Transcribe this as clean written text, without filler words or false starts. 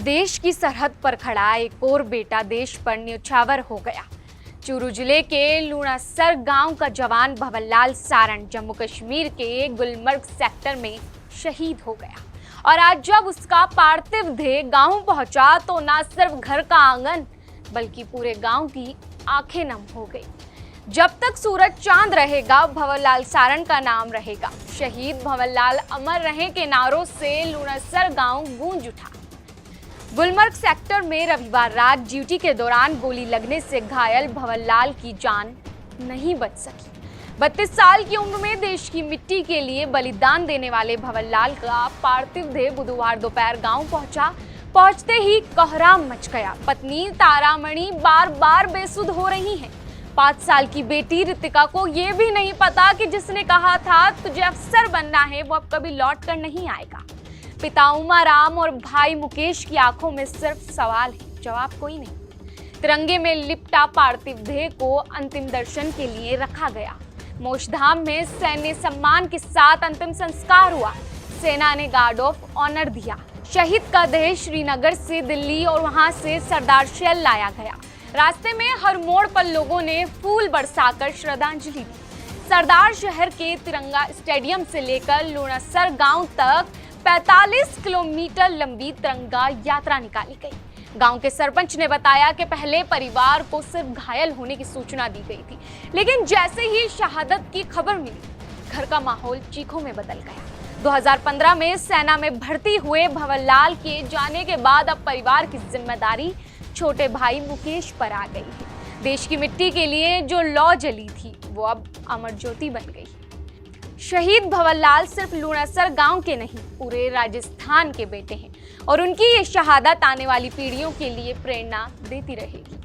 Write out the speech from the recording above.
देश की सरहद पर खड़ा एक और बेटा देश पर न्यौछावर हो गया। चूरू जिले के लूणासर गांव का जवान भवरलाल सारण जम्मू कश्मीर के गुलमर्ग सेक्टर में शहीद हो गया और आज जब उसका पार्थिव देह गांव पहुंचा तो न सिर्फ घर का आंगन बल्कि पूरे गांव की आंखें नम हो गई। जब तक सूरज चांद रहेगा भवरलाल सारण का नाम रहेगा। शहीद भवरलाल अमर रहे के नारों से लूणासर गांव गूंज उठा। गुलमर्ग सेक्टर में रविवार रात ड्यूटी के दौरान गोली लगने से घायल भवरलाल की जान नहीं बच सकी। 32 साल की उम्र में देश की मिट्टी के लिए बलिदान देने वाले भवरलाल का पार्थिव देह बुधवार दोपहर गांव पहुंचते ही कोहराम मच गया। पत्नी तारामणि बार बार बेसुध हो रही हैं। 5 साल की बेटी रितिका को ये भी नहीं पता कि जिसने कहा था तुझे अफसर बनना है वो अब कभी लौट कर नहीं आएगा। पिता उमाराम और भाई मुकेश की आंखों में सिर्फ सवाल है, जवाब कोई नहीं। तिरंगे में लिपटा पार्थिव देह को अंतिम दर्शन के लिए रखा गया। मोक्षधाम में सैन्य सम्मान के साथ अंतिम संस्कार हुआ। सेना ने गार्ड ऑफ ऑनर दिया। शहीद का देह श्रीनगर से दिल्ली और वहां से सरदार शेल लाया गया। रास्ते में हर मोड़ पर लोगों ने फूल बरसाकर श्रद्धांजलि दी। सरदार शहर के तिरंगा स्टेडियम से लेकर लूणासर गांव तक 45 किलोमीटर लंबी तिरंगा यात्रा निकाली गई। गांव के सरपंच ने बताया कि पहले परिवार को सिर्फ घायल होने की सूचना दी गई थी, लेकिन जैसे ही शहादत की खबर मिली घर का माहौल चीखों में बदल गया। 2015 में सेना में भर्ती हुए भवरलाल के जाने के बाद अब परिवार की जिम्मेदारी छोटे भाई मुकेश पर आ गई है। देश की मिट्टी के लिए जो लौ जली थी वो अब अमर ज्योति बन गई। शहीद भवरलाल सिर्फ लूणासर गांव के नहीं पूरे राजस्थान के बेटे हैं और उनकी ये शहादत आने वाली पीढ़ियों के लिए प्रेरणा देती रहेगी।